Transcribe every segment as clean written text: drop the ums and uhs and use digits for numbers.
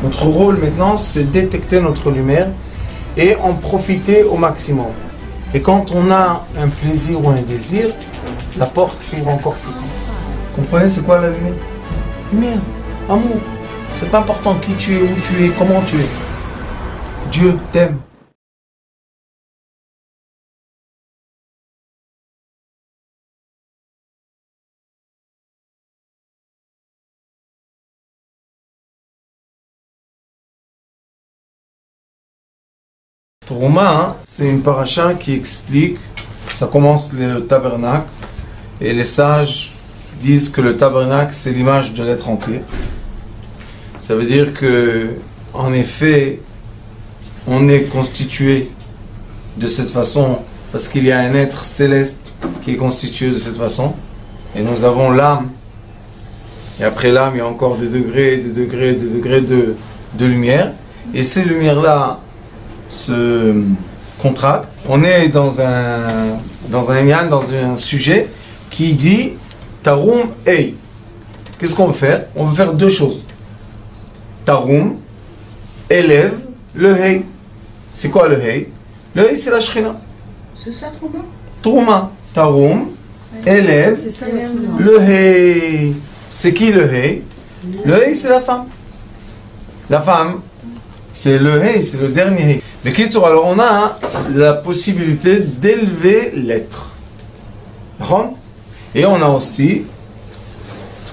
Notre rôle maintenant, c'est détecter notre lumière et en profiter au maximum. Et quand on a un plaisir ou un désir, la porte s'ouvre encore plus grand. Comprenez, c'est quoi la lumière? Lumière, amour. C'est pas important qui tu es, où tu es, comment tu es. Dieu t'aime. Trouma, c'est une paracha qui explique, ça commence le tabernacle, et les sages disent que le tabernacle c'est l'image de l'être entier. Ça veut dire que, en effet, on est constitué de cette façon parce qu'il y a un être céleste qui est constitué de cette façon, et nous avons l'âme, et après l'âme il y a encore des degrés, des degrés, des degrés de lumière, et ces lumières-là se contractent. On est dans un sujet qui dit Tarum Ei. Qu'est-ce qu'on veut faire? On veut faire deux choses. Tarum élève le Hei. C'est quoi le Hei? Le Hei, c'est la Shekhinah. C'est ça, Trouma? Trouma. Tarum élève le Hei. C'est qui le Hei? Le Hei, c'est la femme. La femme, c'est le Hei, c'est le dernier Hei. Mais alors on a la possibilité d'élever l'être. Et on a aussi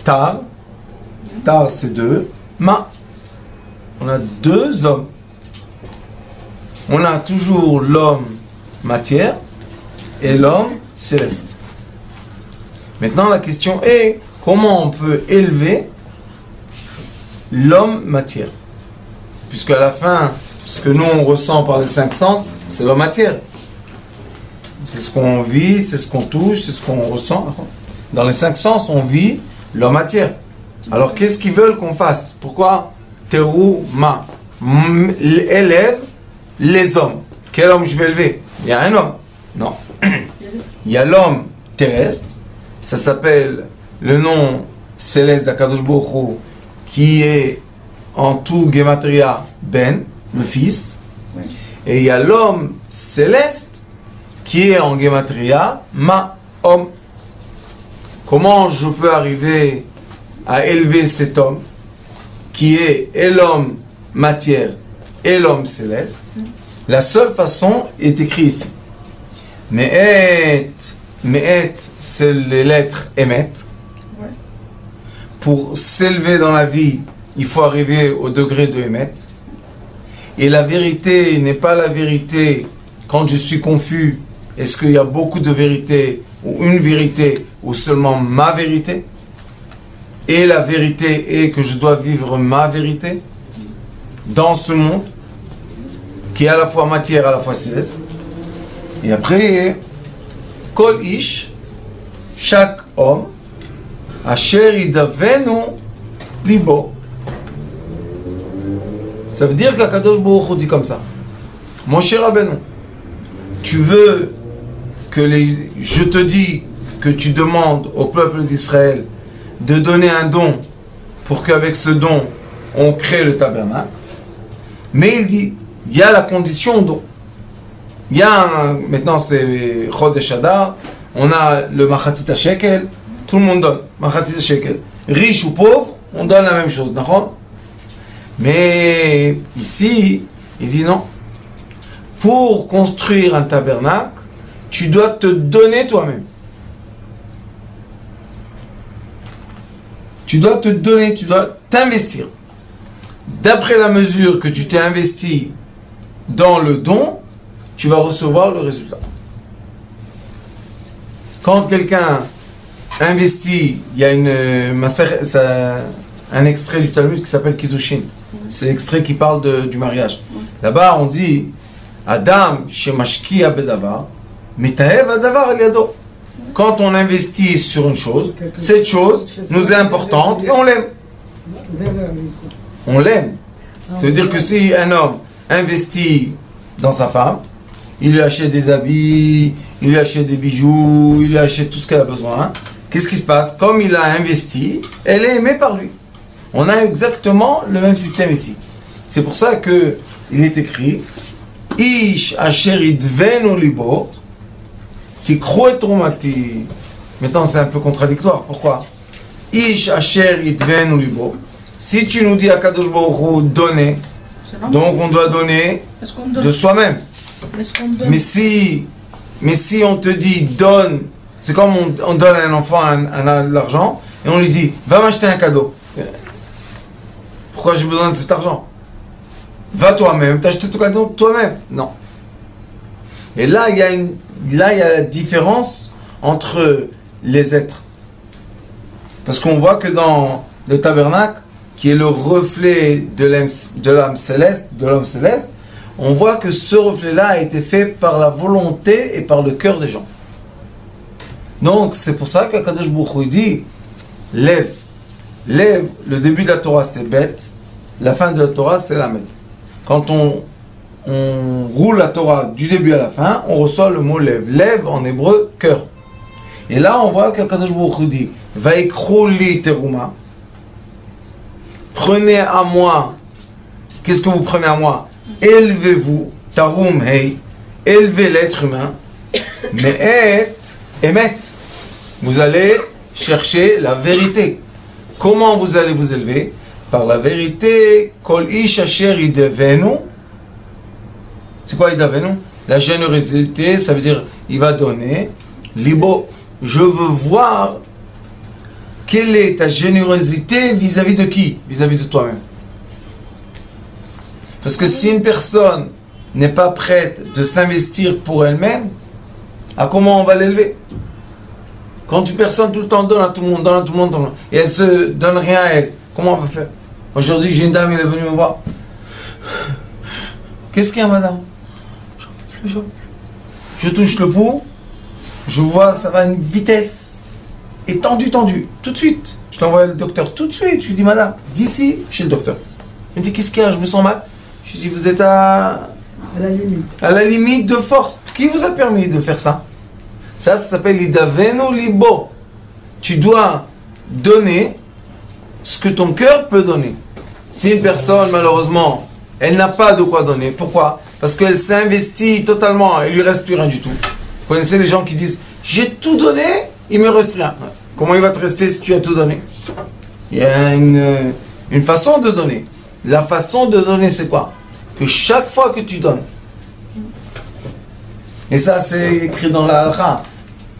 Tar. Tar, c'est deux. Ma. On a deux hommes. On a toujours l'homme matière et l'homme céleste. Maintenant, la question est comment on peut élever l'homme matière? Puisque à la fin, ce que nous on ressent par les cinq sens, c'est la matière. C'est ce qu'on vit, c'est ce qu'on touche, c'est ce qu'on ressent. Dans les cinq sens, on vit la matière. Alors qu'est-ce qu'ils veulent qu'on fasse? Pourquoi Terouma élève les hommes? Quel homme je vais élever? Il y a un homme? Non. Il y a l'homme terrestre, ça s'appelle le nom céleste d'Akadosh Baruch Hu, qui est en tout Gematria Ben, le fils, et il y a l'homme céleste qui est en Gematria Ma, homme. Comment je peux arriver à élever cet homme qui est et l'homme matière et l'homme céleste? La seule façon est écrite ici. Me'et, c'est les lettres Emet. Pour s'élever dans la vie, il faut arriver au degré de Emet. Et la vérité n'est pas la vérité quand je suis confus. Est-ce qu'il y a beaucoup de vérité ou une vérité ou seulement ma vérité? Et la vérité est que je dois vivre ma vérité dans ce monde qui est à la fois matière, à la fois céleste. Et après, Kol Ish, chaque homme, Asher Idavenu Libo. Ça veut dire qu'Akadosh Baruch Hu dit comme ça. Mon cher Rabbeinu, tu veux que je te dis que tu demandes au peuple d'Israël de donner un don pour qu'avec ce don on crée le tabernacle. Mais il dit, il y a la condition don. Il y a maintenant c'est Chodesh Adar, on a le Machatzit HaShekel, tout le monde donne Machatzit HaShekel. Riche ou pauvre, on donne la même chose, d'accord? Mais ici, il dit non. Pour construire un tabernacle, tu dois te donner toi-même. Tu dois te donner, tu dois t'investir. D'après la mesure que tu t'es investi dans le don, tu vas recevoir le résultat. Quand quelqu'un investit, il y a un extrait du Talmud qui s'appelle Kiddushin. C'est l'extrait qui parle du mariage. Là-bas, on dit Adam shemashkia bedavar, mitaev adavar al yado. Quand on investit sur une chose, cette chose nous est importante et on l'aime. On l'aime. Ça veut dire que si un homme investit dans sa femme, il lui achète des habits, il lui achète des bijoux, il lui achète tout ce qu'elle a besoin. Qu'est-ce qui se passe? Comme il a investi, elle est aimée par lui. On a exactement le même système ici. C'est pour ça que il est écrit Ish asher idvenu libo tikro et trumati. Maintenant c'est un peu contradictoire. Pourquoi? Ish asher idvenu libo. Si tu nous dis à Kadosh Baruch Hu donner, donc on doit donner de soi-même. Mais si on te dit donne, c'est comme on donne à un enfant de l'argent et on lui dit va m'acheter un cadeau. Pourquoi j'ai besoin de cet argent? Va toi-même, t'acheter ton cadeau toi-même. Non. Et là, il y a la différence entre les êtres. Parce qu'on voit que dans le tabernacle, qui est le reflet de l'âme céleste, de l'homme céleste, on voit que ce reflet-là a été fait par la volonté et par le cœur des gens. Donc, c'est pour ça qu'Akadosh Baruch Hu dit lève, le début de la Torah c'est bête, la fin de la Torah c'est la mette. Quand on roule la Torah du début à la fin, on reçoit le mot lève. Lève en hébreu, cœur. Et là, on voit qu'Akadosh Baruch Hu dit Vaikro li teruma. Prenez à moi. Qu'est-ce que vous prenez à moi? Élevez-vous. Tarum hei. Élevez l'être humain. Mais emet. Vous allez chercher la vérité. Comment vous allez vous élever? Par la vérité. Kol ish asher idevenu. C'est quoi idevenu? La générosité, ça veut dire il va donner. Libo. Je veux voir quelle est ta générosité vis-à-vis de qui? Vis-à-vis de toi-même. Parce que si une personne n'est pas prête de s'investir pour elle-même, à comment on va l'élever? Quand une personne tout le temps donne à tout le monde, et elle se donne rien à elle, comment on va faire? Aujourd'hui, j'ai une dame, elle est venue me voir. Qu'est-ce qu'il y a, madame? J'en peux plus. Je touche le pouls, je vois, ça va à une vitesse. Et tendu, tout de suite. Je t'envoie le docteur tout de suite. Je lui dis, madame, d'ici, chez le docteur. Il me dit, qu'est-ce qu'il y a? Je me sens mal. Je lui dis, vous êtes à la limite. À la limite de force. Qui vous a permis de faire ça? Ça s'appelle l'idavenu libo. Tu dois donner ce que ton cœur peut donner. Si une personne, malheureusement, elle n'a pas de quoi donner. Pourquoi? Parce qu'elle s'investit totalement. Il lui reste plus rien du tout. Vous connaissez les gens qui disent, j'ai tout donné, il me reste rien. Comment il va te rester si tu as tout donné? Il y a une façon de donner. La façon de donner, c'est quoi? Que chaque fois que tu donnes, et ça c'est écrit dans la halakha,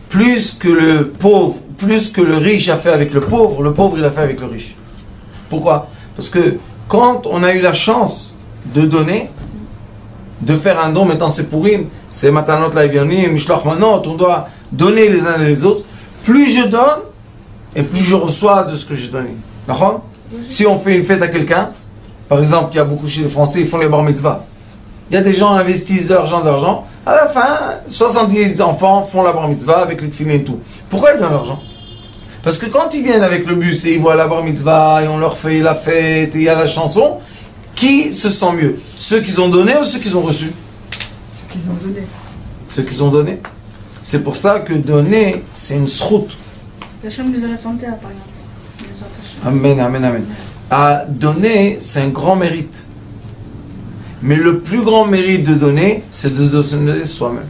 plus que le pauvre, plus que le riche a fait avec le pauvre il a fait avec le riche. Pourquoi? Parce que quand on a eu la chance de donner, de faire un don, maintenant c'est Purim, c'est Matanot Laïviani, Mishloach Manot, on doit donner les uns et les autres. Plus je donne, et plus je reçois de ce que j'ai donné. D'accord? Si on fait une fête à quelqu'un, par exemple, il y a beaucoup chez les Français, ils font les bar mitzvah. Il y a des gens qui investissent de l'argent. À la fin, 70 enfants font la bar mitzvah avec les tefilines et tout. Pourquoi ils donnent l'argent? Parce que quand ils viennent avec le bus et ils voient la bar mitzvah et on leur fait la fête et il y a la chanson, qui se sent mieux? Ceux qui ont donné ou ceux qui ont reçu? Ceux qui ont donné. Ceux qui ont donné. C'est pour ça que donner, c'est une sroute. La chambre de la santé, par exemple. Amen. À donner, c'est un grand mérite. Mais le plus grand mérite de donner, c'est de donner soi-même.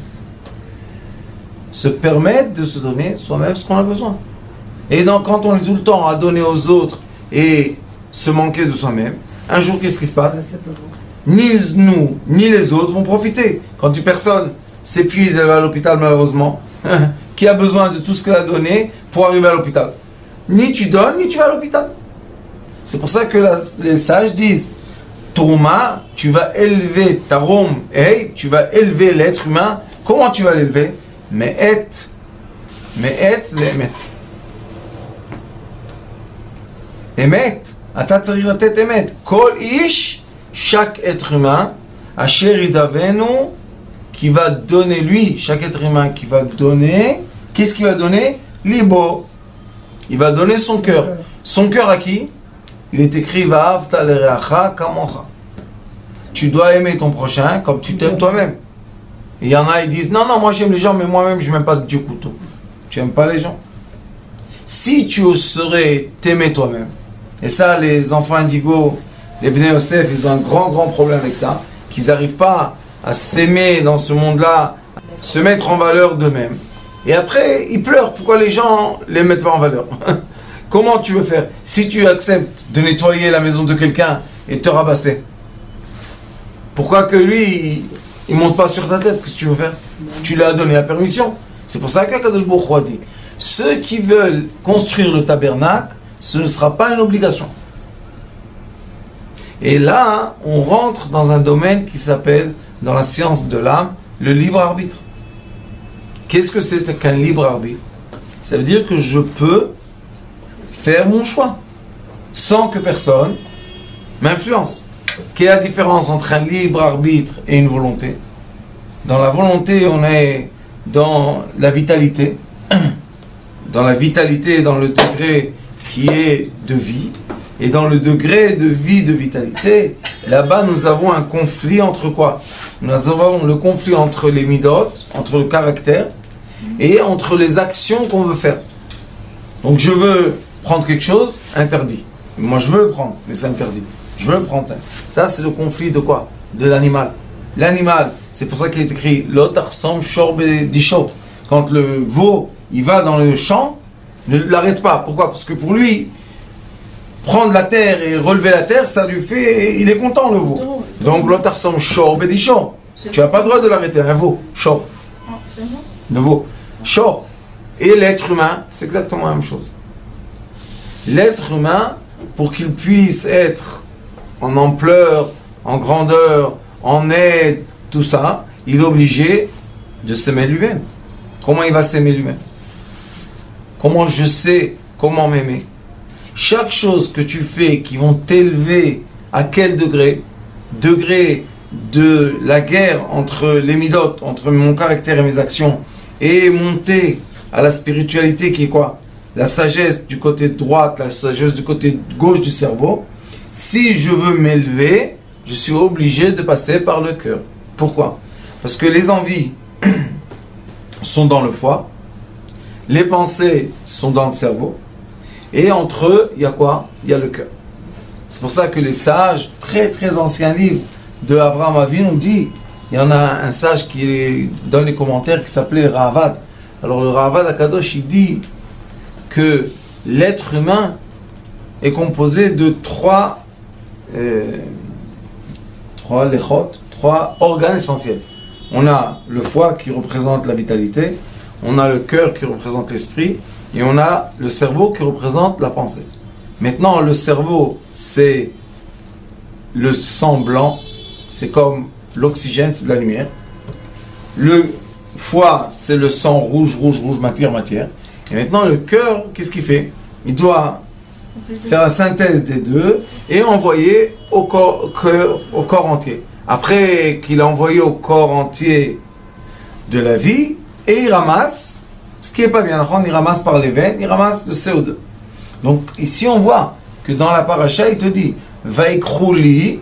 Se permettre de se donner soi-même ce qu'on a besoin. Et donc, quand on est tout le temps à donner aux autres et se manquer de soi-même, un jour, qu'est-ce qui se passe? Ni nous, ni les autres vont profiter. Quand une personne s'épuise, elle va à l'hôpital malheureusement, qui a besoin de tout ce qu'elle a donné pour arriver à l'hôpital. Ni tu donnes, ni tu vas à l'hôpital. C'est pour ça que les sages disent, Tourma, tu vas élever ta Rome, tu vas élever l'être humain. Comment tu vas l'élever? Mais c'est émet. Émet, ata tzarich latet émet. Kol ish, chaque être humain, asher idavenu, qui va donner lui, chaque être humain qui va donner, qu'est-ce qu'il va donner? Libo. Il va donner son cœur. Son cœur à qui? Il est écrit Va'avta l'ereacha kamocha. Tu dois aimer ton prochain comme tu t'aimes toi-même. Il y en a, ils disent non, moi j'aime les gens, mais moi-même je n'aime pas Dieu couteau. Tu n'aimes pas les gens. Si tu oserais t'aimer toi-même, et ça les enfants indigos, les Bnei Yosef, ils ont un grand problème avec ça, qu'ils n'arrivent pas à s'aimer dans ce monde-là, se mettre en valeur d'eux-mêmes. Et après, ils pleurent. Pourquoi les gens ne les mettent pas en valeur? Comment tu veux faire? Si tu acceptes de nettoyer la maison de quelqu'un et te rabasser, pourquoi que lui, il ne monte pas sur ta tête? Qu'est-ce que tu veux faire? Tu lui as donné la permission. C'est pour ça qu'Akadosh Baruch Hu a dit, ceux qui veulent construire le tabernacle, ce ne sera pas une obligation. Et là, on rentre dans un domaine qui s'appelle, dans la science de l'âme, le libre arbitre. Qu'est-ce que c'est qu'un libre arbitre? Ça veut dire que je peux faire mon choix, sans que personne m'influence. Quelle est la différence entre un libre arbitre et une volonté? Dans la volonté, on est dans la vitalité, dans la vitalité, dans le degré qui est de vie, et dans le degré de vie, de vitalité, là-bas nous avons un conflit entre quoi? Nous avons le conflit entre les midot, entre le caractère, et entre les actions qu'on veut faire. Donc je veux prendre quelque chose, interdit. Moi je veux le prendre, mais c'est interdit. Je veux le prendre. Ça c'est le conflit de quoi? De l'animal. L'animal, c'est pour ça qu'il est écrit Lotarsam Shorbe Disho. Quand le veau, il va dans le champ, ne l'arrête pas. Pourquoi? Parce que pour lui, prendre la terre et relever la terre, ça lui fait... Il est content le veau. Donc Lotarsam Shorbe Disho. Tu n'as pas le droit de l'arrêter, un veau. Shor. Le veau. Shor. Et l'être humain, c'est exactement la même chose. L'être humain, pour qu'il puisse être en ampleur, en grandeur, en aide, tout ça, il est obligé de s'aimer lui-même. Comment il va s'aimer lui-même? Comment je sais comment m'aimer? Chaque chose que tu fais qui vont t'élever à quel degré? Degré de la guerre entre les midotes, entre mon caractère et mes actions, et monter à la spiritualité qui est quoi? La sagesse du côté droite, la sagesse du côté gauche du cerveau. Si je veux m'élever, je suis obligé de passer par le cœur. Pourquoi? Parce que les envies sont dans le foie, les pensées sont dans le cerveau, et entre eux, il y a quoi? Il y a le cœur. C'est pour ça que les sages, très anciens livres de Avraham Avinu nous dit, il y en a un sage qui est dans les commentaires qui s'appelait Ravad. Alors le Ravad Akadosh, il dit que l'être humain est composé de trois organes essentiels. On a le foie qui représente la vitalité, on a le cœur qui représente l'esprit, et on a le cerveau qui représente la pensée. Maintenant, le cerveau, c'est le sang blanc, c'est comme l'oxygène, c'est de la lumière. Le foie, c'est le sang rouge, matière. Et maintenant, le cœur, qu'est-ce qu'il fait? Il doit faire la synthèse des deux et envoyer au corps entier. Après qu'il a envoyé au corps entier de la vie, et il ramasse, ce qui n'est pas bien, il ramasse par les veines, il ramasse le CO2. Donc ici on voit que dans la paracha, il te dit, Vaikrouli,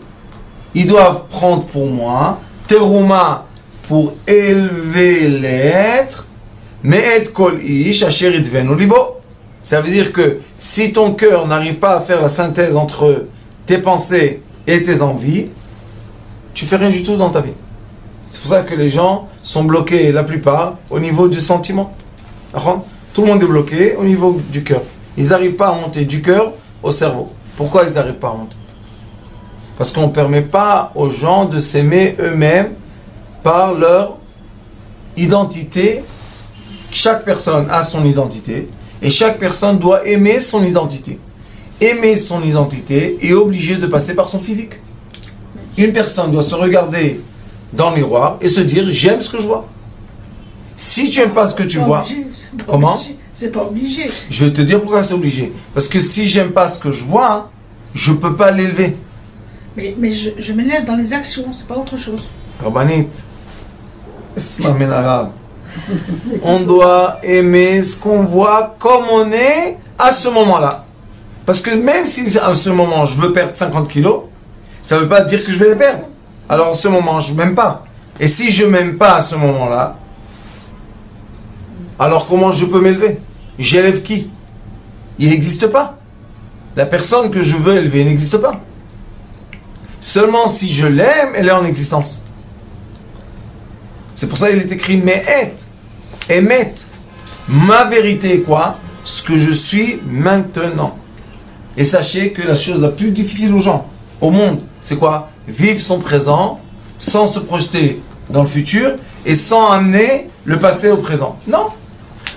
ils doivent prendre pour moi, Terouma pour élever l'être, mais et kol ish asher itvenu libo. Ça veut dire que si ton cœur n'arrive pas à faire la synthèse entre tes pensées et tes envies, tu fais rien du tout dans ta vie. C'est pour ça que les gens sont bloqués, la plupart, au niveau du sentiment. Tout le monde est bloqué au niveau du cœur. Ils n'arrivent pas à monter du cœur au cerveau. Pourquoi ils n'arrivent pas à monter? Parce qu'on ne permet pas aux gens de s'aimer eux-mêmes par leur identité. Chaque personne a son identité et chaque personne doit aimer son identité. Aimer son identité est obligé de passer par son physique. Une personne doit se regarder dans le miroir et se dire j'aime ce que je vois. Si tu n'aimes pas ce que tu vois, comment? C'est pas obligé. Je vais te dire pourquoi c'est obligé. Parce que si j'aime pas ce que je vois, je ne peux pas l'élever. Mais je m'élève dans les actions, c'est pas autre chose. Rabbanit, on doit aimer ce qu'on voit comme on est à ce moment-là. Parce que même si à ce moment je veux perdre 50 kilos, ça ne veut pas dire que je vais les perdre. Alors en ce moment, je ne m'aime pas. Et si je ne m'aime pas à ce moment-là, alors comment je peux m'élever? J'élève qui? Il n'existe pas. La personne que je veux élever n'existe pas. Seulement si je l'aime, elle est en existence. C'est pour ça qu'il est écrit Me'et, Emet. Ma vérité est quoi? Ce que je suis maintenant. Et sachez que la chose la plus difficile aux gens, au monde, c'est quoi? Vivre son présent sans se projeter dans le futur et sans amener le passé au présent. Non.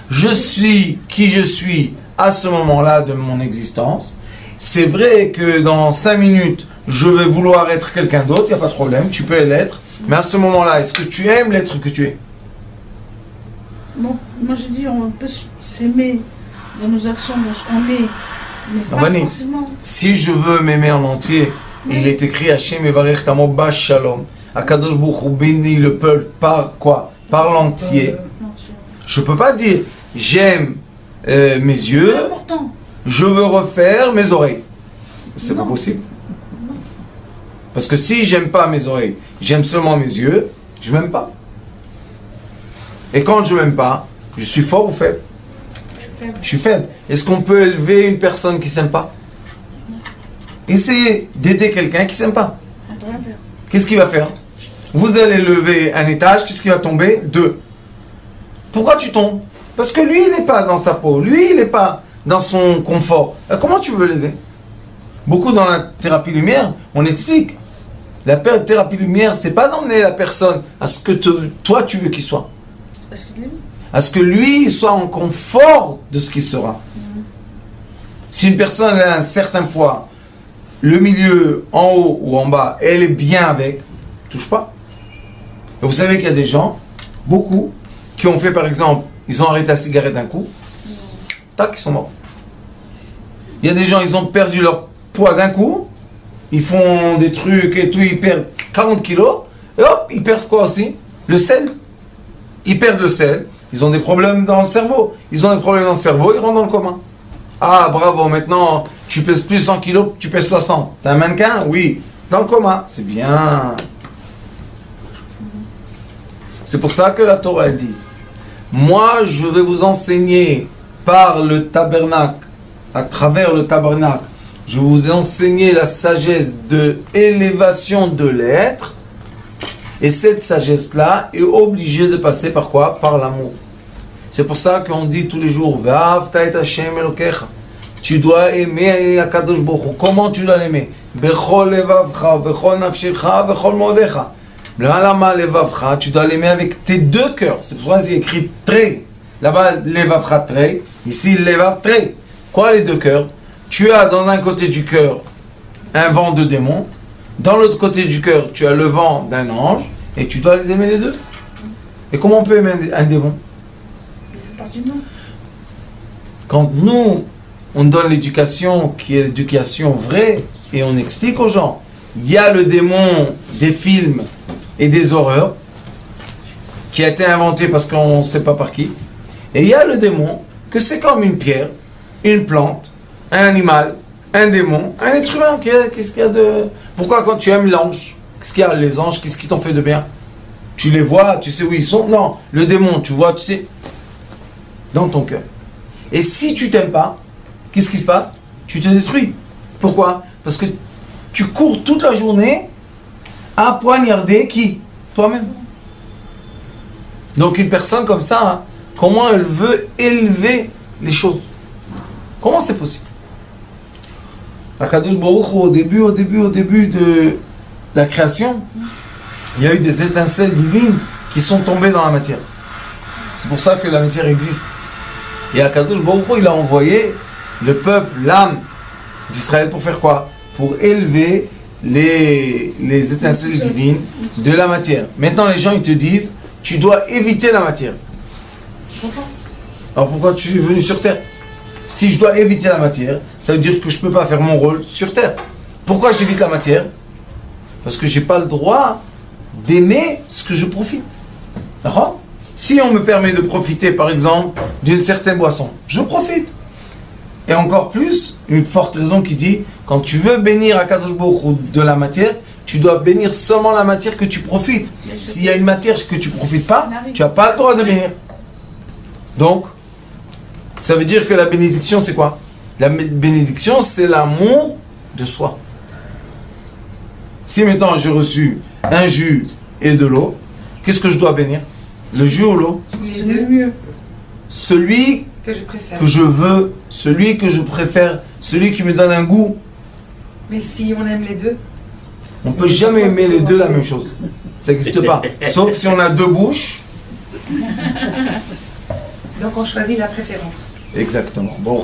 Je suis qui je suis à ce moment-là de mon existence. C'est vrai que dans 5 minutes, je vais vouloir être quelqu'un d'autre, il n'y a pas de problème, tu peux l'être. Mais à ce moment-là, est-ce que tu aimes l'être que tu es? Bon, moi je dis, on peut s'aimer dans nos actions, dans ce qu'on est, mais pas Rabbanit, forcément. si je veux m'aimer en entier, il est écrit Hashem Evarech Tamo Bash Shalom. Akadosh Baruch Hu bénit le peuple par quoi? Par l'entier. Je peux pas dire j'aime mes C'est yeux, important. je veux refaire mes oreilles. C'est pas possible. Parce que si j'aime pas mes oreilles, j'aime seulement mes yeux, je m'aime pas. Et quand je m'aime pas, je suis fort ou faible? Je suis faible. Est-ce qu'on peut élever une personne qui s'aime pas? Essayez d'aider quelqu'un qui s'aime pas. On peut rien faire. Qu'est-ce qu'il va faire? Vous allez lever un étage, qu'est-ce qui va tomber? 2. Pourquoi tu tombes? Parce que lui, il n'est pas dans sa peau. Lui, il n'est pas dans son confort. Comment tu veux l'aider? Beaucoup dans la thérapie lumière, on explique. La thérapie lumière, c'est pas d'emmener la personne à ce que toi tu veux qu'il soit. Parce que lui, À ce que lui soit en confort de ce qu'il sera. Si une personne a un certain poids, le milieu, en haut ou en bas, elle est bien avec, touche pas. Et vous savez qu'il y a des gens, beaucoup, qui ont fait par exemple, ils ont arrêté la cigarette d'un coup, tac, ils sont morts. Il y a des gens, ils ont perdu leur poids d'un coup, ils font des trucs et tout, ils perdent 40 kilos, et hop, ils perdent quoi aussi? Le sel. Ils perdent le sel, ils ont des problèmes dans le cerveau. Ils ont des problèmes dans le cerveau, ils rentrent dans le coma. Ah, bravo, maintenant, tu pèses plus 100 kilos, tu pèses 60. T'es un mannequin? Oui. Dans le coma. C'est bien. C'est pour ça que la Torah dit, moi, je vais vous enseigner par le tabernacle, à travers le tabernacle, je vais vous enseigner la sagesse de élévation de l'être. Et cette sagesse-là est obligée de passer par quoi? Par l'amour. C'est pour ça qu'on dit tous les jours, Ve'ahavta et Hashem Elokecha. Tu dois aimer Akadosh Baruch Hu. Comment tu dois l'aimer? Bechol levavcha, bechol nafshecha, bechol modecha. Lama levavcha, tu dois l'aimer avec tes deux cœurs. C'est pour ça qu'il est écrit trei. Là-bas, levavcha trei. Ici, levav trei. Quoi les deux cœurs? Tu as dans un côté du cœur un vent de démon. Dans l'autre côté du cœur, tu as le vent d'un ange. Et tu dois les aimer les deux. Et comment on peut aimer un démon? il fait partie de nous. Quand nous, on donne l'éducation qui est l'éducation vraie, et on explique aux gens, il y a le démon des films et des horreurs, qui a été inventé parce qu'on ne sait pas par qui, et il y a le démon, que c'est comme une pierre, une plante, un animal, un démon, un être humain. Qu'est-ce qu'il y a de... Pourquoi quand tu aimes l'ange, qu'est-ce qu'il y a les anges, qu'est-ce qui t'ont fait de bien? Tu les vois, tu sais où ils sont? Non, le démon, tu vois, tu sais, dans ton cœur. Et si tu t'aimes pas, qu'est-ce qui se passe? Tu te détruis. Pourquoi? Parce que tu cours toute la journée à poignarder qui? Toi-même. Donc une personne comme ça, hein, comment elle veut élever les choses? Comment c'est possible? Akadosh Baruch Hu, au début de la création, il y a eu des étincelles divines qui sont tombées dans la matière. C'est pour ça que la matière existe. Et Akadosh Baruch Hu, il a envoyé le peuple, l'âme d'Israël pour faire quoi? Pour élever les étincelles divines de la matière. Maintenant, les gens, ils te disent, tu dois éviter la matière. Pourquoi? Alors pourquoi tu es venu sur Terre? Si je dois éviter la matière, ça veut dire que je ne peux pas faire mon rôle sur Terre. Pourquoi j'évite la matière? Parce que je n'ai pas le droit d'aimer ce que je profite. D'accord? Si on me permet de profiter, par exemple, d'une certaine boisson, je profite. Et encore plus, une forte raison qui dit, quand tu veux bénir Akadosh Baruch Hu de la matière, tu dois bénir seulement la matière que tu profites. S'il y a une matière que tu ne profites pas, tu n'as pas le droit de bénir. Donc, ça veut dire que la bénédiction, c'est quoi? La bénédiction, c'est l'amour de soi. Si maintenant j'ai reçu un jus et de l'eau, qu'est-ce que je dois bénir? Le jus ou l'eau? C'est le mieux. Celui Que je préfère. que je veux, celui que je préfère, celui qui me donne un goût. Mais si on aime les deux, On ne peut jamais aimer les deux la même chose. Ça n'existe pas. Sauf si on a deux bouches. donc on choisit la préférence. Exactement. Bon,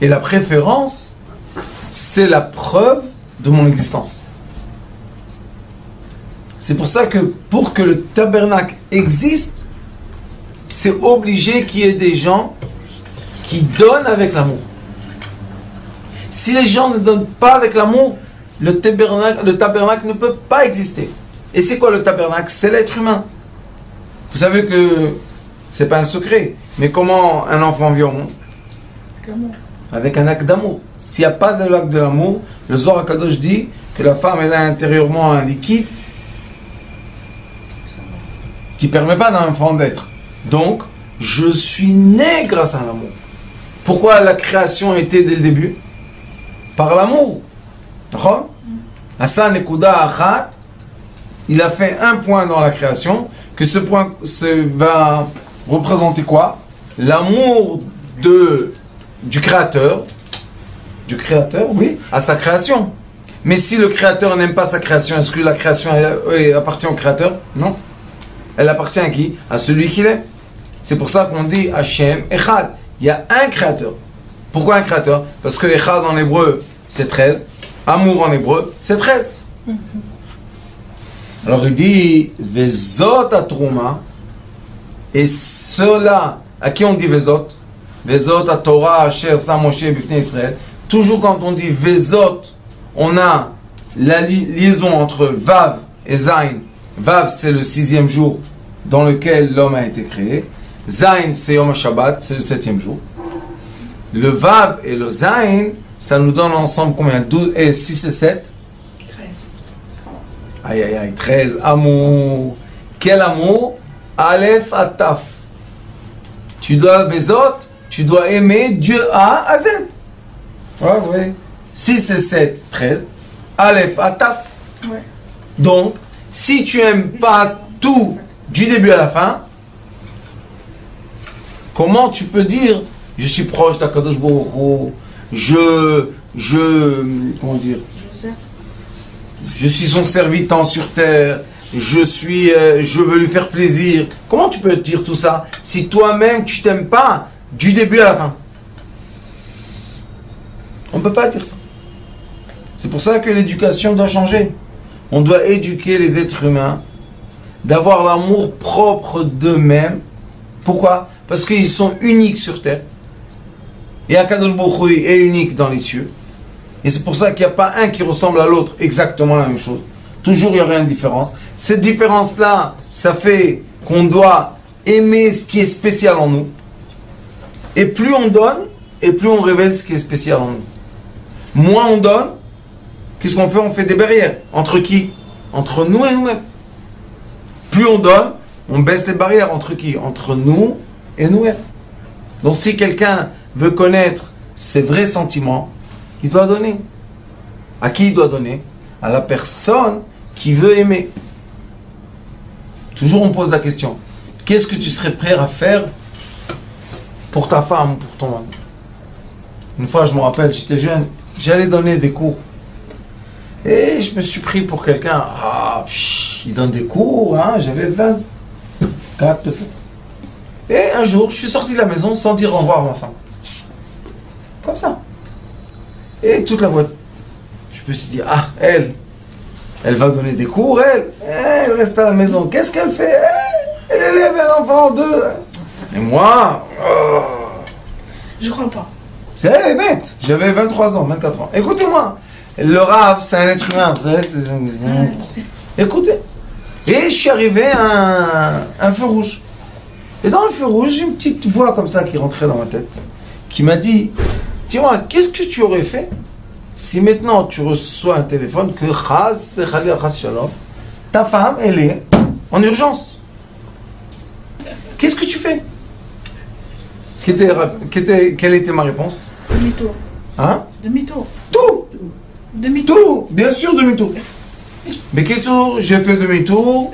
et la préférence, c'est la preuve de mon existence. C'est pour ça que pour que le tabernacle existe, c'est obligé qu'il y ait des gens qui donnent avec l'amour. Si les gens ne donnent pas avec l'amour, le tabernacle ne peut pas exister. Et c'est quoi le tabernacle? C'est l'être humain. Vous savez que c'est pas un secret, mais comment un enfant vit au monde? Avec un acte d'amour. S'il n'y a pas de l'acte de l'amour, le Zohar HaKadosh dit que la femme elle a intérieurement un liquide qui ne permet pas d'un enfant d'être. Donc, je suis né grâce à l'amour. Pourquoi la création était dès le début? Par l'amour. D'accord? Hassan Ekuda Achat, il a fait un point dans la création, que ce point va représenter quoi? L'amour du créateur, oui, à sa création. Mais si le créateur n'aime pas sa création, est-ce que la création appartient au créateur? Non. Elle appartient à qui? À celui qui l'aime. C'est pour ça qu'on dit Hachem Echad. Il y a un créateur. Pourquoi un créateur? Parce que Echad en hébreu, c'est 13. Amour en hébreu, c'est 13. Alors il dit Vezot atruma. Et cela, à qui on dit Vezot? Vezot à Torah, Asher, Sa Moshe, Bifnei Israël. Toujours quand on dit Vezot, on a la liaison entre Vav et Zain. Vav, c'est le 6e jour dans lequel l'homme a été créé. Zain, c'est Yom Shabbat, c'est le 7e jour. Le Vav et le Zain, ça nous donne ensemble combien? 12 et 6 et 7? 13. Aïe aïe aïe, 13. Amour. Quel amour? Aleph à Taf. Tu dois Vezot, tu dois aimer Dieu A à Z. Ouais. 6 et 7, 13. Aleph à Taf. Ouais. Donc, si tu n'aimes pas tout du début à la fin, comment tu peux dire je suis proche d'Akadosh Baruch Hu, comment dire, je suis son serviteur sur terre, je veux lui faire plaisir. Comment tu peux dire tout ça si toi-même tu t'aimes pas du début à la fin? On ne peut pas dire ça. C'est pour ça que l'éducation doit changer. On doit éduquer les êtres humains d'avoir l'amour propre d'eux-mêmes. Pourquoi? Parce qu'ils sont uniques sur terre. Et Akadosh Baruch Hu est unique dans les cieux. Et c'est pour ça qu'il n'y a pas un qui ressemble à l'autre exactement la même chose. Toujours il y aura une différence. Cette différence-là, ça fait qu'on doit aimer ce qui est spécial en nous. Et plus on donne, et plus on révèle ce qui est spécial en nous. Moins on donne, qu'est-ce qu'on fait? On fait des barrières. Entre qui? Entre nous et nous-mêmes. Plus on donne, on baisse les barrières. Entre qui? Entre nous et nous-mêmes. Donc si quelqu'un veut connaître ses vrais sentiments, il doit donner. À qui il doit donner? À la personne qui veut aimer. Toujours on pose la question. Qu'est-ce que tu serais prêt à faire pour ta femme, pour ton homme? Une fois, je me rappelle, j'étais jeune, j'allais donner des cours. Et je me suis pris pour quelqu'un. Il donne des cours, hein, j'avais 24 peut-être. Et un jour, je suis sorti de la maison sans dire au revoir à ma femme. Comme ça. Et toute la voiture. Je me suis dit, elle va donner des cours, elle reste à la maison. Qu'est-ce qu'elle fait? Elle élève un enfant en deux. Et moi, Je crois pas. c'est bête. J'avais 23 ans, 24 ans. Écoutez-moi. Le Rav, c'est un être humain, vous savez. Écoutez. Et je suis arrivé à un feu rouge. Et dans le feu rouge, j'ai une petite voix comme ça qui rentrait dans ma tête, qui m'a dit, dis-moi, qu'est-ce que tu aurais fait si maintenant tu reçois un téléphone que ta femme, elle est en urgence? Qu'est-ce que tu fais? Quelle était ma réponse? Demi-tour. Hein? Demi-tour. Tout! Demi-tour. Tout! Bien sûr, demi-tour. Mais Ketsu, j'ai fait demi-tour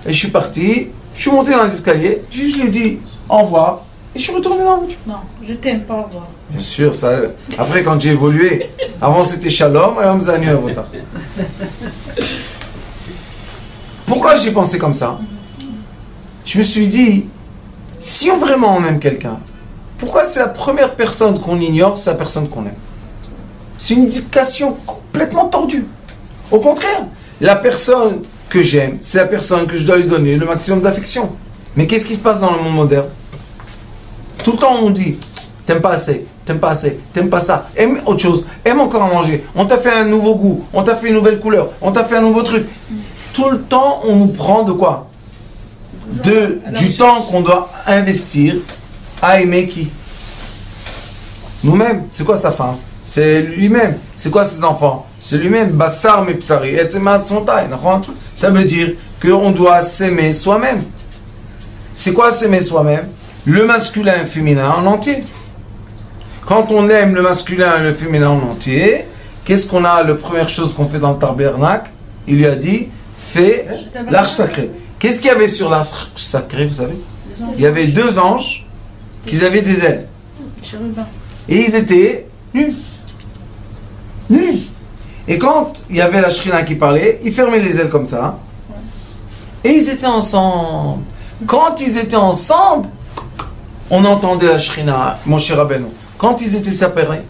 et je suis parti. Je suis monté dans les escaliers. Je lui ai dit au revoir et je suis retourné dans la voiture. Non, je t'aime, pas au revoir. Bien sûr, ça. Après, quand j'ai évolué, avant c'était Shalom, et on Zanu Avotar. Pourquoi j'ai pensé comme ça? Je me suis dit, si vraiment on aime quelqu'un, pourquoi c'est la première personne qu'on ignore, c'est la personne qu'on aime? C'est une indication complètement tordue. Au contraire, la personne que j'aime, c'est la personne que je dois lui donner le maximum d'affection. Mais qu'est-ce qui se passe dans le monde moderne? Tout le temps on dit, t'aimes pas assez, t'aimes pas assez, t'aimes pas ça, aime autre chose, aime encore à manger, on t'a fait un nouveau goût, on t'a fait une nouvelle couleur, on t'a fait un nouveau truc. Tout le temps on nous prend de quoi? Du temps qu'on doit investir à aimer qui? Nous-mêmes. C'est quoi sa femme? C'est lui-même. C'est quoi ses enfants? C'est lui-même. Bassar me psari. Ça veut dire qu'on doit s'aimer soi-même. C'est quoi s'aimer soi-même? Le masculin et le féminin en entier. Quand on aime le masculin et le féminin en entier, qu'est-ce qu'on a? La première chose qu'on fait dans le tabernacle, il lui a dit, fais l'arche sacrée. Qu'est-ce qu'il y avait sur l'arche sacrée, vous savez? Il y avait 2 anges qui avaient des ailes. Et ils étaient nus. Nus. Et quand il y avait la Shrina qui parlait, ils fermaient les ailes comme ça. Et ils étaient ensemble. Quand ils étaient ensemble, on entendait la Shrina, mon cher Rabbeinu. Quand ils étaient séparés,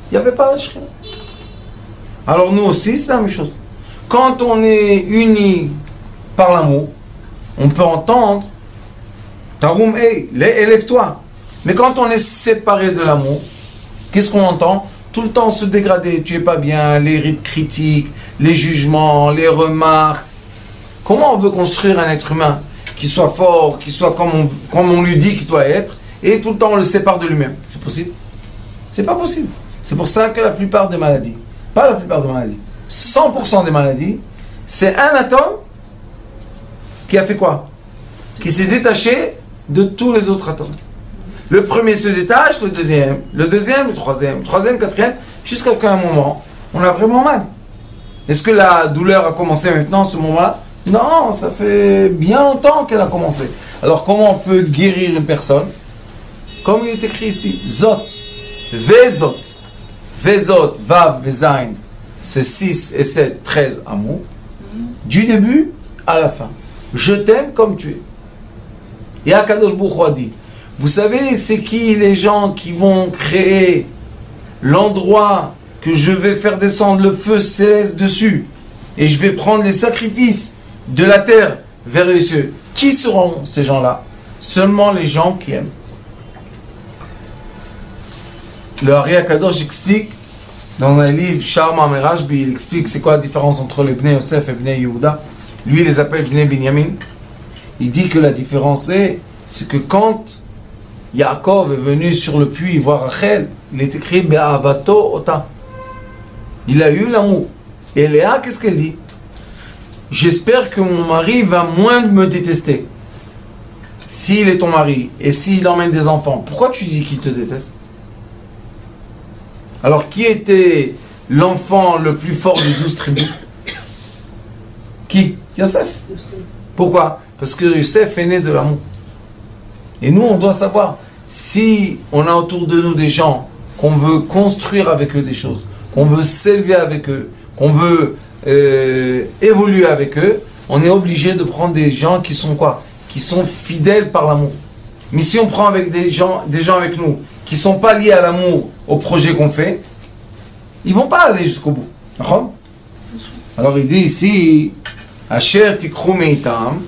il n'y avait pas la Shrina. Alors nous aussi, c'est la même chose. Quand on est unis par l'amour, on peut entendre Taroum, hey, élève-toi. Mais quand on est séparé de l'amour, qu'est-ce qu'on entend? Tout le temps se dégrader, tu es pas bien, les rites critiques, les jugements, les remarques. Comment on veut construire un être humain qui soit fort, qui soit comme on lui dit qu'il doit être, et tout le temps on le sépare de lui-même? C'est possible? C'est pas possible. C'est pour ça que la plupart des maladies, pas la plupart des maladies, 100% des maladies, c'est un atome qui a fait quoi? Qui s'est détaché de tous les autres atomes. Le premier se détache, le deuxième, le troisième, quatrième, jusqu'à un moment, on a vraiment mal. Est-ce que la douleur a commencé maintenant, à ce moment-là? Non, ça fait bien longtemps qu'elle a commencé. Alors comment on peut guérir une personne? Comme il est écrit ici, Zot, Vezot, Vezot, Vav, Vezain, c'est 6 et 7, 13 amours, du début à la fin. Je t'aime comme tu es. Et Akadosh Baruch Hu a dit, vous savez, c'est qui les gens qui vont créer l'endroit que je vais faire descendre le feu céleste dessus et je vais prendre les sacrifices de la terre vers les cieux? Qui seront ces gens-là? Seulement les gens qui aiment. Le Hari Akadosh explique dans un livre, Sharma Merashbi, il explique c'est quoi la différence entre les Bnei Yosef et Bnei Yehuda. Lui, il les appelle Bnei Binyamin. Il dit que la différence c'est que quand Yaakov est venu sur le puits voir Rachel, il est écrit Be'avato Ota. Il a eu l'amour. Et Léa, qu'est-ce qu'elle dit? J'espère que mon mari va moins me détester. S'il est ton mari et s'il emmène des enfants, pourquoi tu dis qu'il te déteste? Alors, qui était l'enfant le plus fort des 12 tribus? Qui? Yosef. Pourquoi? Parce que Yosef est né de l'amour. Et nous, on doit savoir, si on a autour de nous des gens qu'on veut construire avec eux des choses, qu'on veut s'élever avec eux, qu'on veut évoluer avec eux, on est obligé de prendre des gens qui sont quoi? Qui sont fidèles par l'amour. Mais si on prend avec des gens avec nous qui ne sont pas liés à l'amour, au projet qu'on fait, ils ne vont pas aller jusqu'au bout. D'accord? Alors il dit ici, Asher tikru meitam,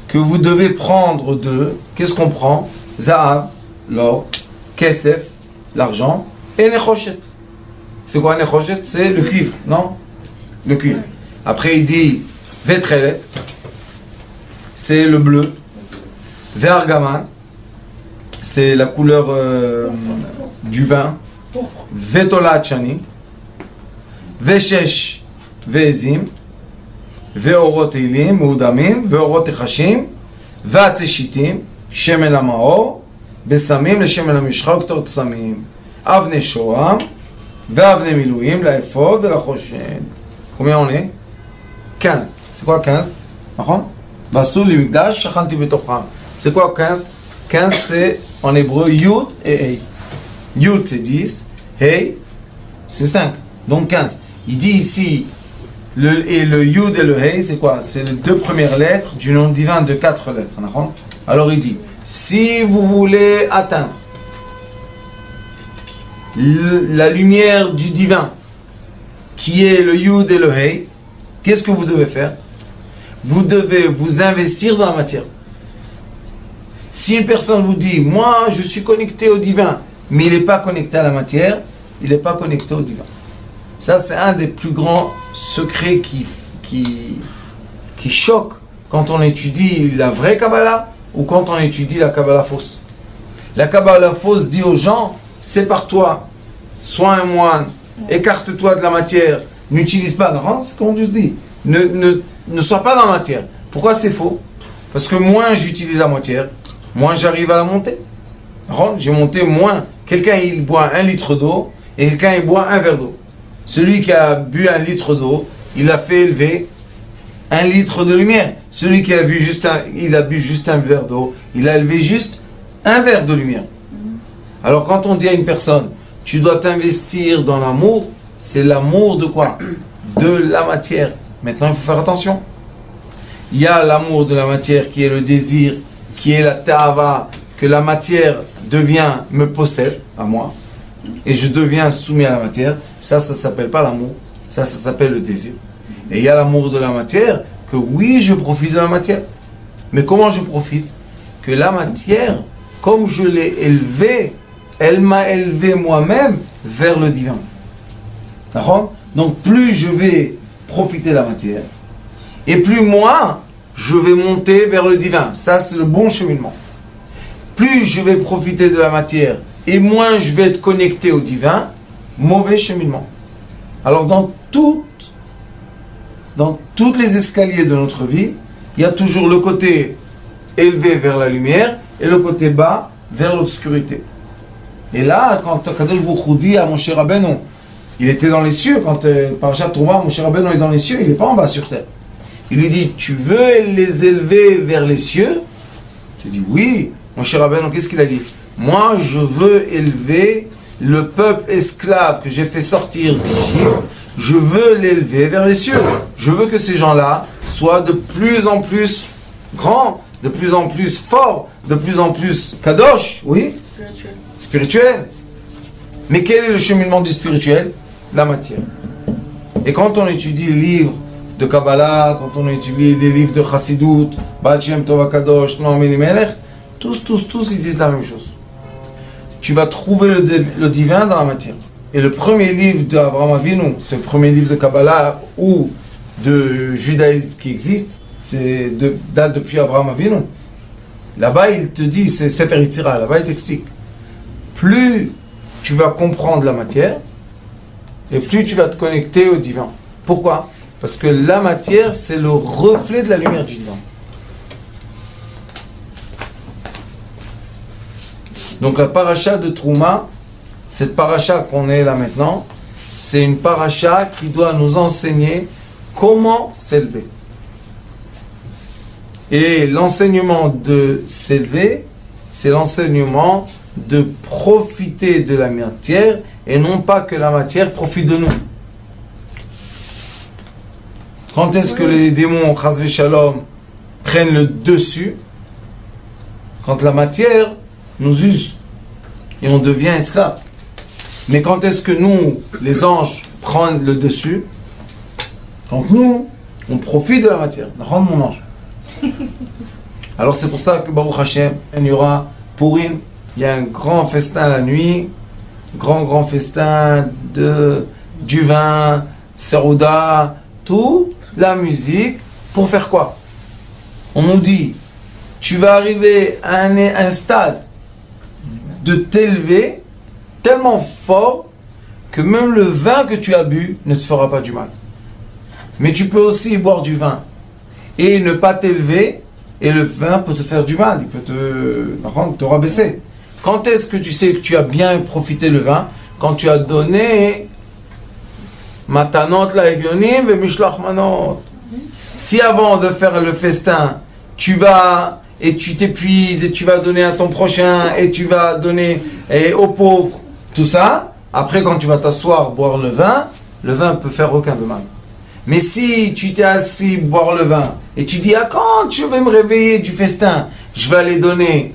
que vous devez prendre d'eux. Qu'est-ce qu'on prend? Zahav, l'or, kesef, l'argent, et nechoshet. C'est quoi nechoshet? C'est le cuivre, non? Le cuivre. Après il dit vetrelet, c'est le bleu. Ve'argaman, c'est la couleur du vin. Vetolat chani, ve'shesh ve'ezim, ve'orot eilim, meudamim, ve'orot echashim, ve'atzeshitim, shemen hamaor, besamim leshemen hamishcha uktor tsamim. Avne Shoam, Ve'avne Milouim, la Ephod, la Choshen. Combien on est? 15. C'est quoi 15? Vasul Limigdash, Shachanti Betocham. C'est quoi 15? 15 c'est en hébreu Yud et Hei. Yud c'est 10, Hei c'est 5. Donc 15. Il dit ici, le Yud et le Hei c'est quoi? C'est les deux premières lettres du nom divin de 4 lettres. Alors il dit, si vous voulez atteindre la lumière du divin, qui est le Yud et le Hei, qu'est-ce que vous devez faire? Vous devez vous investir dans la matière. Si une personne vous dit, moi je suis connecté au divin, mais il n'est pas connecté à la matière, il n'est pas connecté au divin. Ça c'est un des plus grands secrets qui choque quand on étudie la vraie Kabbalah ou quand on étudie la Kabbalah fausse. La Kabbalah fausse dit aux gens, sépare-toi, sois un moine, écarte-toi de la matière, n'utilise pas, non, c'est comme on dit, ne sois pas dans la matière. Pourquoi c'est faux? Parce que moins j'utilise la matière, moins j'arrive à la monter. J'ai monté moins. Quelqu'un il boit 1 litre d'eau et quelqu'un il boit 1 verre d'eau. Celui qui a bu 1 litre d'eau, il a fait élever 1 litre de lumière. Celui qui a bu juste un verre d'eau, il a élevé juste 1 verre de lumière. Alors quand on dit à une personne, tu dois t'investir dans l'amour, c'est l'amour de quoi? De la matière. Maintenant il faut faire attention. Il y a l'amour de la matière qui est le désir, qui est la ta'ava, que la matière me possède à moi, et je deviens soumis à la matière. Ça s'appelle pas l'amour, ça s'appelle le désir. Et il y a l'amour de la matière, que oui, je profite de la matière. Mais comment je profite? Que la matière, comme je l'ai élevée, elle m'a élevé moi-même vers le divin. D'accord? Donc plus je vais profiter de la matière, et plus moi, je vais monter vers le divin. Ça, c'est le bon cheminement. Plus je vais profiter de la matière, et moins je vais être connecté au divin, mauvais cheminement. Alors, dans tous les escaliers de notre vie, il y a toujours le côté élevé vers la lumière, et le côté bas vers l'obscurité. Et là, quand Kadosh Baruch Hu dit à Moshe Rabbeinu, il était dans les cieux, quand Parashat Trouma, Moshe Rabbeinu est dans les cieux, il n'est pas en bas sur terre. Il lui dit, tu veux les élever vers les cieux? Tu dis, oui. Moshe Rabbeinu, qu'est-ce qu'il a dit? Moi, je veux élever le peuple esclave que j'ai fait sortir d'Égypte, je veux l'élever vers les cieux. Je veux que ces gens-là soient de plus en plus grands, de plus en plus forts, de plus en plus kadosh, oui? Spirituel. Mais quel est le cheminement du spirituel? La matière. Et quand on étudie les livres de Kabbalah, quand on étudie les livres de Chassidut, Baal Shem Tov HaKadosh, Noam Elimelech, tous ils disent la même chose. Tu vas trouver le divin dans la matière. Et le premier livre d'Abraham Avinu, c'est le premier livre de Kabbalah ou de judaïsme qui existe, date depuis Abraham Avinu. Là-bas, il te dit, c'est Sefer Yetzirah, là-bas, il t'explique. Plus tu vas comprendre la matière, et plus tu vas te connecter au divin. Pourquoi? Parce que la matière, c'est le reflet de la lumière du divin. Donc la paracha de Trouma, cette paracha qu'on est là maintenant, c'est une paracha qui doit nous enseigner comment s'élever. Et l'enseignement de s'élever, c'est l'enseignement de profiter de la matière et non pas que la matière profite de nous. Quand est-ce que les démons, Chas Shalom, prennent le dessus? Quand la matière nous use et on devient esclave. Mais quand est-ce que nous, les anges, prennent le dessus? Quand nous, on profite de la matière. Rends mon ange. Alors c'est pour ça que Baruch Hashem, il y aura Purim, il y a un grand festin la nuit, grand festin du vin, Serouda, tout, la musique, pour faire quoi? On nous dit, tu vas arriver à un stade de t'élever tellement fort que même le vin que tu as bu ne te fera pas du mal. Mais tu peux aussi boire du vin et ne pas t'élever, et le vin peut te faire du mal, il peut te rabaisser. Quand est-ce que tu sais que tu as bien profité le vin? Quand tu as donné matanot laevionim ve mishlach manot. Si avant de faire le festin, tu vas et tu t'épuises et tu vas donner à ton prochain et tu vas donner aux pauvres, tout ça, après quand tu vas t'asseoir boire le vin ne peut faire aucun de mal. Mais si tu t'es assis boire le vin et tu dis, ah, quand je vais me réveiller du festin, je vais aller donner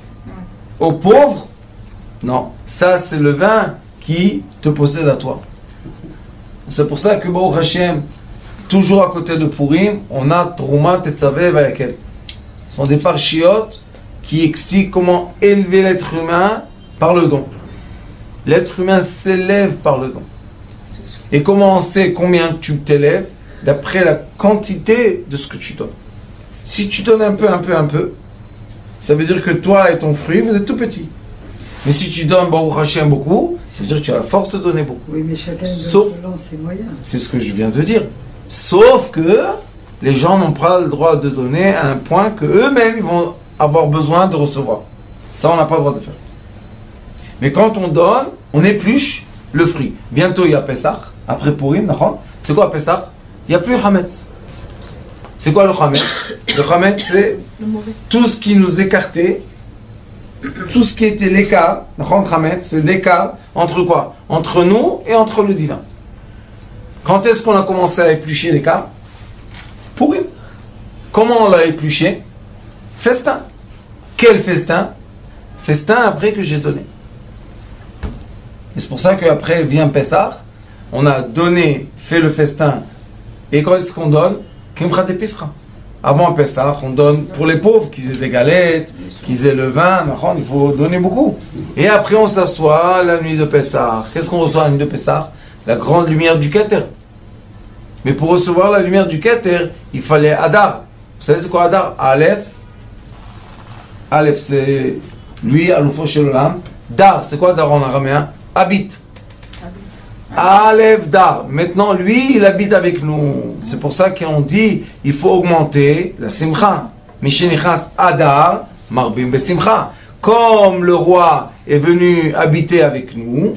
aux pauvres, non, ça c'est le vin qui te possède à toi. C'est pour ça que Baruch Hashem, toujours à côté de Purim, on a Trouma Tetzavé Vayakel. Ce sont des parchiotes qui expliquent comment élever l'être humain par le don. L'être humain s'élève par le don. Et comment on sait combien tu t'élèves? D'après la quantité de ce que tu donnes. Si tu donnes un peu, ça veut dire que toi et ton fruit, vous êtes tout petits. Mais si tu donnes Baruch Hashem beaucoup, ça veut dire que tu as la force de donner beaucoup. Oui, mais chacun Sauf, selon ses moyens. c'est ce que je viens de dire. Sauf que les gens n'ont pas le droit de donner à un point que eux-mêmes ils vont avoir besoin de recevoir. Ça, on n'a pas le droit de faire. Mais quand on donne, on épluche le fruit. Bientôt, il y a Pessah. Après Purim, c'est quoi Pessah? Il n'y a plus Hametz. C'est quoi le Hametz? Le Hametz, c'est tout ce qui nous écartait, tout ce qui était l'écart. Hametz, c'est l'écart entre quoi? Entre nous et entre le divin. Quand est-ce qu'on a commencé à éplucher l'écart? Purim. Comment on l'a épluché? Festin. Quel festin? Festin après que j'ai donné. Et c'est pour ça qu'après vient Pessah, on a donné, fait le festin. Et quand est-ce qu'on donne? Kimcha d'épicerie. Avant Pessah, on donne pour les pauvres, qu'ils aient des galettes, qu'ils aient le vin, il faut donner beaucoup. Et après on s'assoit la nuit de Pessah. Qu'est-ce qu'on reçoit la nuit de Pessah? La grande lumière du Keter. Mais pour recevoir la lumière du Keter, il fallait Adar. Vous savez c'est quoi Adar? Aleph. Aleph c'est lui, Aloufo Shelolam. Dar, c'est quoi Dar en araméen? Habite. Aleph Dar. Maintenant, lui, il habite avec nous. C'est pour ça qu'on dit il faut augmenter la simcha. Mishenichas Adar, Marbim Besimcha. Comme le roi est venu habiter avec nous,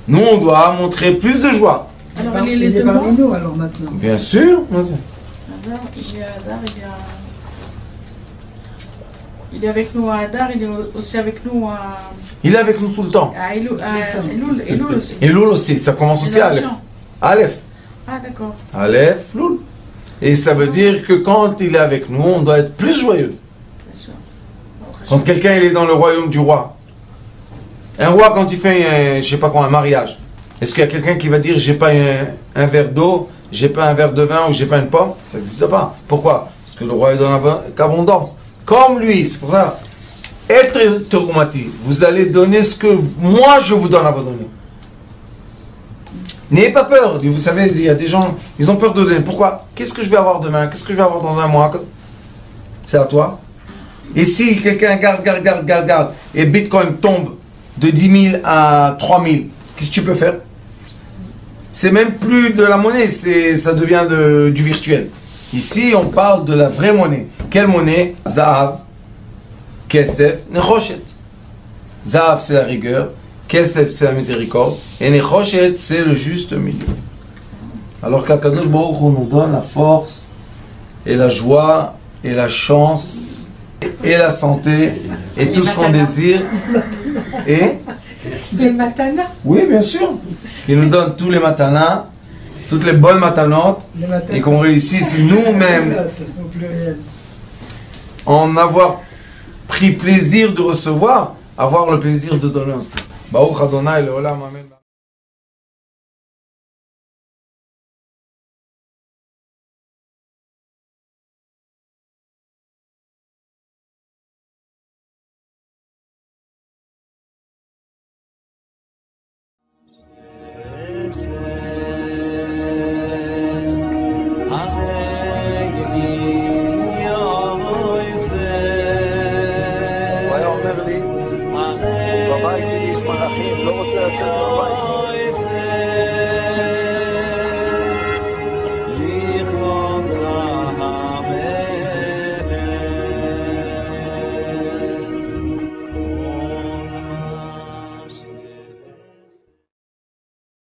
nous, on doit montrer plus de joie. Alors, Il est parmi nous, alors, maintenant. Bien sûr. Adar, il est avec nous à Adar, il est aussi avec nous à... Il est avec nous tout le temps. À Elul aussi. Et Loul aussi, ça commence aussi à Aleph. Aleph. Ah, d'accord. Aleph, Loul. Et ça veut dire que quand il est avec nous, on doit être plus joyeux. Bien sûr. Quand quelqu'un il est dans le royaume du roi. Un roi, quand il fait, je sais pas quoi, un mariage, est-ce qu'il y a quelqu'un qui va dire j'ai pas un verre d'eau, j'ai pas un verre de vin ou j'ai pas une pomme? Ça n'existe pas. Pourquoi? Parce que le roi est dans l'abondance. Comme lui, c'est pour ça. Être teroumati, vous allez donner ce que moi je vous donne à vous donner. N'ayez pas peur. Vous savez, il y a des gens, ils ont peur de donner. Pourquoi? Qu'est-ce que je vais avoir demain? Qu'est-ce que je vais avoir dans un mois? C'est à toi. Et si quelqu'un garde, et Bitcoin tombe de 10 000 à 3 000, qu'est-ce que tu peux faire? C'est même plus de la monnaie, ça devient du virtuel. Ici, on parle de la vraie monnaie. Quelle monnaie? Zahav, Kesef, Nechoshet. Zahav, c'est la rigueur. Kesef, c'est la miséricorde. Et Nechoshet, c'est le juste milieu. Alors qu'Akadosh Baruch Hu nous donne la force, et la joie, et la chance, et la santé, et tout ce qu'on désire. Et Les matanas. oui, bien sûr. Il nous donne tous les matanas, toutes les bonnes matanotes, et qu'on réussisse nous-mêmes Au pluriel. en avoir pris plaisir de recevoir, avoir le plaisir de donner aussi. Baruch Adonai Leolam, Amen. Yes.